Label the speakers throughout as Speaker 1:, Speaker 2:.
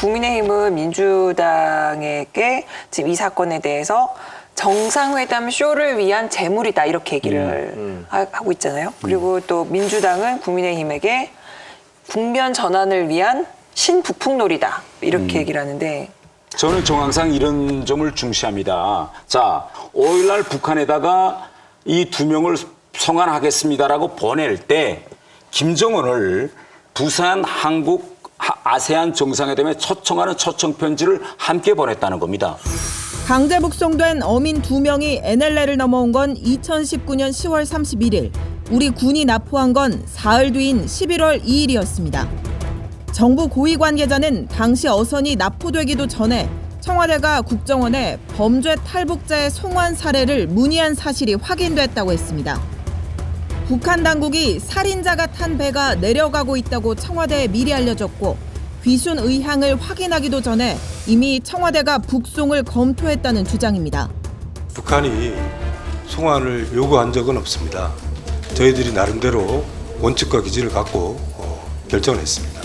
Speaker 1: 국민의힘은 민주당에게 지금 이 사건에 대해서 정상회담 쇼를 위한 재물이다 이렇게 얘기를 하고 있잖아요. 그리고 또 민주당은 국민의힘에게 국면 전환을 위한 신북풍놀이다 이렇게 얘기를 하는데
Speaker 2: 저는 항상 이런 점을 중시합니다. 자, 5일날 북한에다가 이 2명을 송환하겠습니다라고 보낼 때 김정은을 부산 한국 아세안 정상회담에 초청하는 초청 편지를 함께 보냈다는 겁니다.
Speaker 3: 강제 북송된 어민 2명이 NLL을 넘어온 건 2019년 10월 31일, 우리 군이 납포한 건 사흘 뒤인 11월 2일이었습니다. 정부 고위 관계자는 당시 어선이 납포되기도 전에 청와대가 국정원에 범죄 탈북자의 송환 사례를 문의한 사실이 확인됐다고 했습니다. 북한 당국이 살인자가 탄 배가 내려가고 있다고 청와대에 미리 알려졌고 귀순 의향을 확인하기도 전에 이미 청와대가 북송을 검토했다는 주장입니다.
Speaker 4: 북한이 송환을 요구한 적은 없습니다. 저희들이 나름대로 원칙과 기준을 갖고 결정을 했습니다.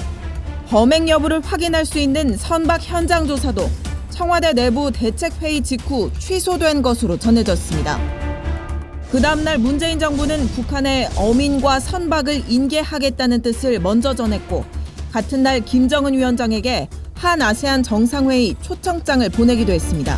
Speaker 3: 범행 여부를 확인할 수 있는 선박 현장 조사도 청와대 내부 대책회의 직후 취소된 것으로 전해졌습니다. 그 다음날 문재인 정부는 북한에 어민과 선박을 인계하겠다는 뜻을 먼저 전했고 같은 날 김정은 위원장에게 한 아세안 정상회의 초청장을 보내기도 했습니다.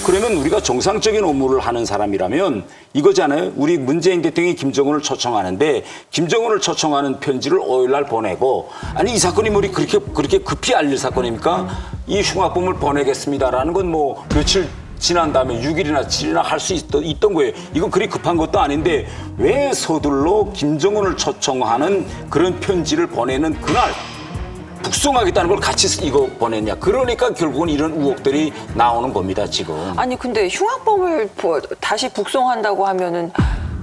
Speaker 2: 그러면 우리가 정상적인 업무를 하는 사람이라면 이거잖아요. 우리 문재인 대통령이 김정은을 초청하는데 김정은을 초청하는 편지를 5일날 보내고 아니 이 사건이 뭐 그렇게 급히 알릴 사건입니까? 이 흉악범을 보내겠습니다라는 건 뭐 며칠 지난 다음에 6일이나 7일이나 할 수 있던 거예요. 이건 그리 급한 것도 아닌데 왜 서둘러 김정은을 초청하는 그런 편지를 보내는 그날 북송하겠다는 걸 같이 이거 보냈냐. 그러니까 결국은 이런 의혹들이 나오는 겁니다, 지금.
Speaker 1: 아니 근데 흉악범을 다시 북송한다고 하면은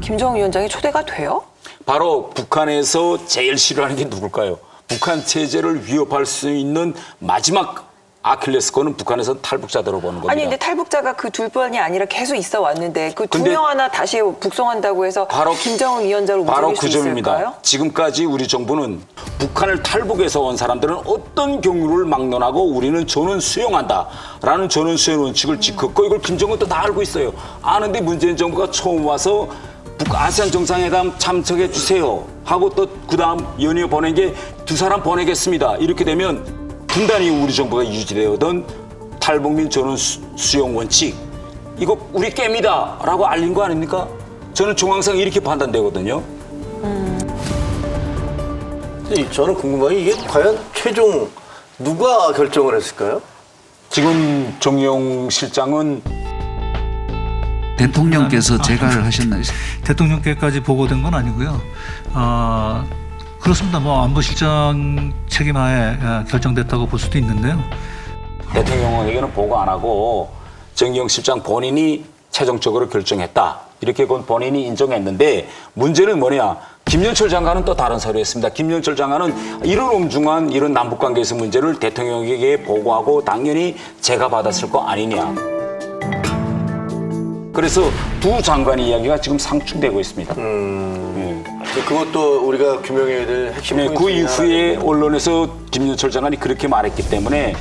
Speaker 1: 김정은 위원장이 초대가 돼요?
Speaker 2: 바로 북한에서 제일 싫어하는 게 누굴까요? 북한 체제를 위협할 수 있는 마지막 아킬레스건은 북한에서 탈북자들을 보는 겁니다.
Speaker 1: 아니 근데 탈북자가 그 둘 뿐이 아니라 계속 있어 왔는데 그 2명 하나 다시 북송한다고 해서 바로 김정은 위원장을
Speaker 2: 바로
Speaker 1: 움직일
Speaker 2: 그
Speaker 1: 수
Speaker 2: 점입니다.
Speaker 1: 있을까요?
Speaker 2: 지금까지 우리 정부는 북한을 탈북해서 온 사람들은 어떤 경로를 막론하고 우리는 전원 수용한다라는 전원 수용 원칙을 지켰고 이걸 김정은도 다 알고 있어요. 아는데 문재인 정부가 처음 와서 아세안 정상회담 참석해 주세요 하고 또 그다음 연이어 보낸 게 2사람 보내겠습니다. 이렇게 되면 분단이 우리 정부가 유지되어던 탈북민 전원 수용 원칙 이거 우리 깹니다 라고 알린 거 아닙니까? 저는 정황상 이렇게 판단되거든요.
Speaker 5: 저는 궁금한 게 이게 과연 최종 누가 결정을 했을까요?
Speaker 2: 지금 정용 실장은
Speaker 6: 대통령께서 제가를 하셨나요?
Speaker 7: 대통령께까지 보고된 건 아니고요. 그렇습니다. 뭐 안보실장 책임하에 결정됐다고 볼 수도 있는데요.
Speaker 2: 대통령에게는 보고 안 하고 정용 실장 본인이 최종적으로 결정했다. 이렇게 그건 본인이 인정했는데 문제는 뭐냐. 김영철 장관은 또 다른 소리였습니다. 김영철 장관은 이런 엄중한 이런 남북관계에서 문제를 대통령에게 보고하고 당연히 제가 받았을 거 아니냐. 그래서 두 장관의 이야기가 지금 상충되고 있습니다.
Speaker 5: 그것도 우리가 규명해야 될 핵심 포인트.
Speaker 2: 그 이후에 언론에서 김영철 장관이 그렇게 말했기 때문에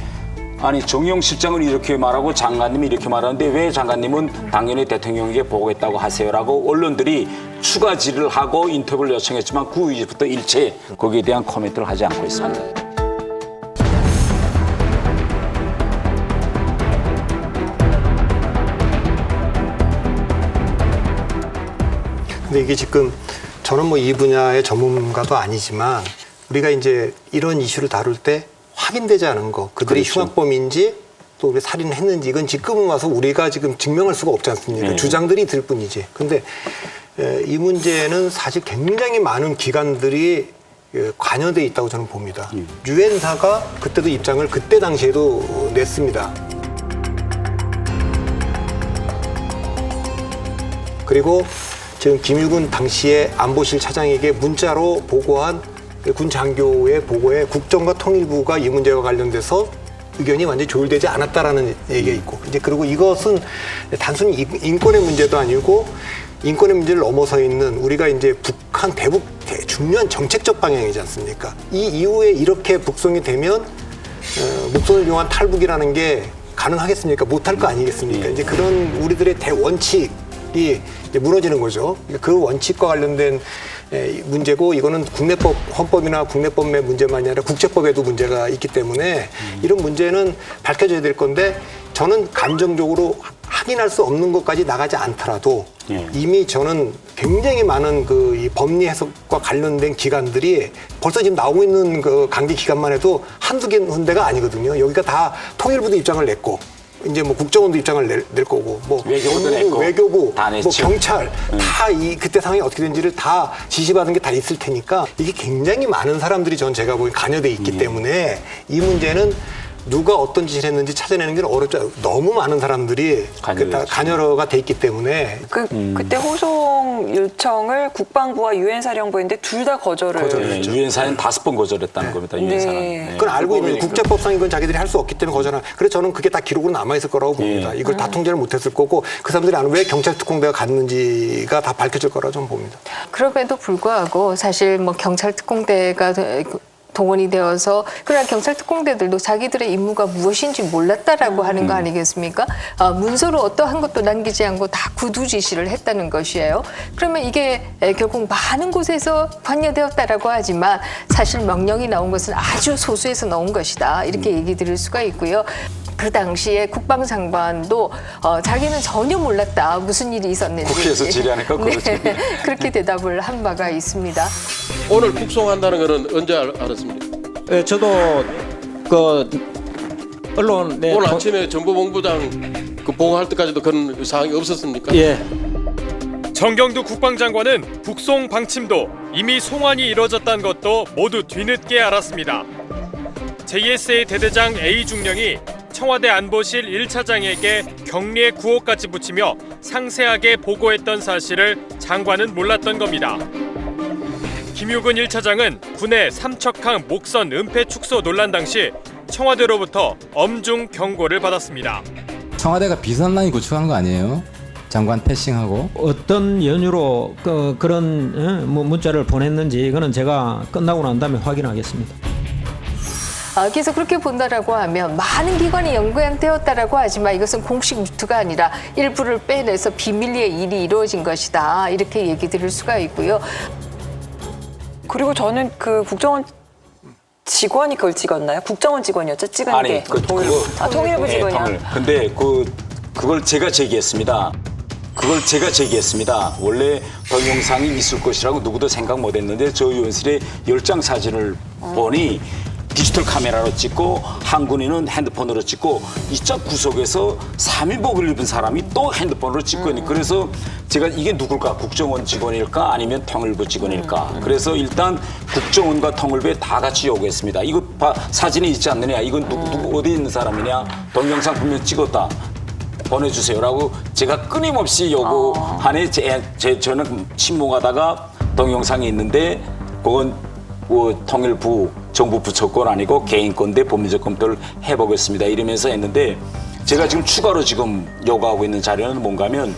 Speaker 2: 아니 정용 실장은 이렇게 말하고 장관님이 이렇게 말하는데 왜 장관님은 당연히 대통령에게 보고했다고 하세요라고 언론들이 추가 질의를 하고 인터뷰를 요청했지만 그 이후부터 일체 거기에 대한 코멘트를 하지 않고 있습니다.
Speaker 8: 근데 이게 지금 저는 뭐 이 분야의 전문가도 아니지만 우리가 이제 이런 이슈를 다룰 때 확인되지 않은 거, 그들이
Speaker 2: 그렇죠.
Speaker 8: 흉악범인지 또 우리 살인을 했는지 이건 지금 와서 우리가 지금 증명할 수가 없지 않습니까?
Speaker 2: 네.
Speaker 8: 주장들이 들 뿐이지. 근데 이 문제는 사실 굉장히 많은 기관들이 관여돼 있다고 저는 봅니다. 유엔사가 그때도 입장을 그때 당시에도 냈습니다. 그리고 지금 김유근 당시의 안보실 차장에게 문자로 보고한 군 장교의 보고에 국정과 통일부가 이 문제와 관련돼서 의견이 완전히 조율되지 않았다라는 얘기가 있고 이제 그리고 이것은 단순히 인권의 문제도 아니고 인권의 문제를 넘어서 있는 우리가 이제 북한 대북 중요한 정책적 방향이지 않습니까? 이 이후에 이렇게 북송이 되면 목선을 이용한 탈북이라는 게 가능하겠습니까? 못할 거 아니겠습니까? 이제 그런 우리들의 대원칙이 이제 무너지는 거죠. 그 원칙과 관련된 문제고 이거는 국내법, 헌법이나 국내법의 문제만이 아니라 국제법에도 문제가 있기 때문에 이런 문제는 밝혀져야 될 건데 저는 감정적으로 확인할 수 없는 것까지 나가지 않더라도 이미 저는 굉장히 많은 이 법리 해석과 관련된 기관들이 벌써 지금 나오고 있는 그 강제 기관만 해도 한두 군데가 아니거든요. 여기가 다 통일부도 입장을 냈고 이제 뭐 국정원도 입장을 낼 거고 뭐
Speaker 2: 외교부도 냈고
Speaker 8: 외교부
Speaker 2: 다
Speaker 8: 뭐
Speaker 2: 냈죠.
Speaker 8: 경찰 다 그때 상황이 어떻게 된지를 다 지시받은 게 다 있을 테니까 이게 굉장히 많은 사람들이 제가 보기엔 관여돼 있기 때문에 이 문제는 누가 어떤 짓을 했는지 찾아내는 게 어렵죠. 너무 많은 사람들이 관여가 돼 있기 때문에
Speaker 1: 그때 호송 요청을 국방부와 유엔사령부 했는데 둘 다 거절을
Speaker 2: 유엔사는 5번 거절했다는 겁니다. 유엔사는.
Speaker 1: 네.
Speaker 8: 그건 알고 있는 국제법상 이건 자기들이 할 수 없기 때문에 거절한. 그래서 저는 그게 다 기록으로 남아 있을 거라고 봅니다. 이걸 다 통제를 못했을 거고 그 사람들이 아는 왜 경찰 특공대가 갔는지가 다 밝혀질 거라고 저는 봅니다.
Speaker 6: 그럼에도 불구하고 사실 뭐 경찰 특공대가 동원이 되어서 그러나 경찰 특공대들도 자기들의 임무가 무엇인지 몰랐다라고 하는 거 아니겠습니까? 문서로 어떠한 것도 남기지 않고 다 구두 지시를 했다는 것이에요. 그러면 이게 결국 많은 곳에서 관여되었다라고 하지만 사실 명령이 나온 것은 아주 소수에서 나온 것이다. 이렇게 얘기 드릴 수가 있고요. 그 당시에 국방장관도 자기는 전혀 몰랐다. 무슨 일이 있었는지.
Speaker 2: 국회에서 질의하니까 그렇죠.
Speaker 6: 네, 그렇게 대답을 한 바가 있습니다.
Speaker 9: 오늘 북송한다는 거는 언제 알았습니까?
Speaker 10: 예, 저도 그 언론에
Speaker 9: 오늘 아침에 정보본부장 그 보고할 때까지도 그런 사항이 없었습니까?
Speaker 10: 예.
Speaker 11: 정경두 국방장관은 북송 방침도 이미 송환이 이뤄졌다는 것도 모두 뒤늦게 알았습니다. JSA 대대장 A 중령이 청와대 안보실 1차장에게 격리의 구호까지 붙이며 상세하게 보고했던 사실을 장관은 몰랐던 겁니다. 김유근 1차장은 군의 삼척항 목선 은폐 축소 논란 당시 청와대로부터 엄중 경고를 받았습니다.
Speaker 12: 청와대가 비선란이 구축한 거 아니에요? 장관 패싱하고
Speaker 10: 어떤 연유로 그런 문자를 보냈는지 이거는 제가 끝나고 난 다음에 확인하겠습니다.
Speaker 6: 그래서 그렇게 본다라고 하면 많은 기관이 연구되었다라고 하지만 이것은 공식 루트가 아니라 일부를 빼내서 비밀리에 일이 이루어진 것이다. 이렇게 얘기 드릴 수가 있고요.
Speaker 1: 그리고 저는 그 국정원 직원이 그걸 찍었나요? 국정원 직원이었죠? 찍은
Speaker 2: 아니,
Speaker 1: 게. 통일부
Speaker 2: 네,
Speaker 1: 직원이야.
Speaker 2: 근데 그걸 제가 제기했습니다. 원래 동영상이 있을 것이라고 누구도 생각 못했는데 저 의원실에 10장 사진을 보니 디지털 카메라로 찍고 한 군인은 핸드폰으로 찍고 이쪽 구석에서 3인복을 입은 사람이 또 핸드폰으로 찍고 있는. 그래서 제가 이게 누굴까? 국정원 직원일까? 아니면 통일부 직원일까? 그래서 일단 국정원과 통일부에 다 같이 요구했습니다. 이거 사진이 있지 않느냐? 이건 누구 어디 있는 사람이냐? 동영상 분명 찍었다. 보내주세요라고 제가 끊임없이 요구하네. 저는 침묵하다가 동영상이 있는데 그건 통일부 정부 부처권 아니고 개인 건데 법리적 검토를 해보겠습니다. 이러면서 했는데 제가 지금 추가로 지금 요구하고 있는 자료는 뭔가 하면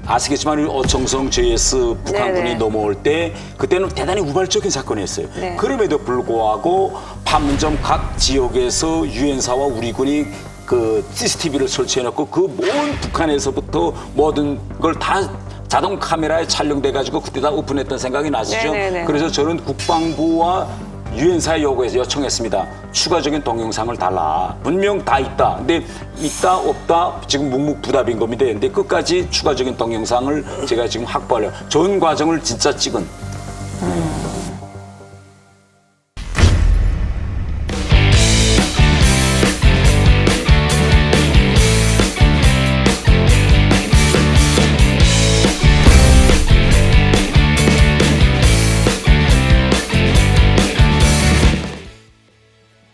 Speaker 2: 아시겠지만 어청성 JS 북한군이 넘어올 때 그때는 대단히 우발적인 사건이었어요.
Speaker 1: 네.
Speaker 2: 그럼에도 불구하고 판문점 각 지역에서 유엔사와 우리 군이 그 CCTV를 설치해놓고 그 모든 북한에서부터 모든 걸 다 자동 카메라에 촬영돼가지고 그때 다 오픈했던 생각이 나시죠?
Speaker 1: 네네네.
Speaker 2: 그래서 저는 국방부와 유엔사에 요청했습니다. 추가적인 동영상을 달라. 분명 다 있다. 근데 있다 없다 지금 묵묵부답인 겁니다. 근데 끝까지 추가적인 동영상을 제가 지금 확보하려고 전 과정을 진짜 찍은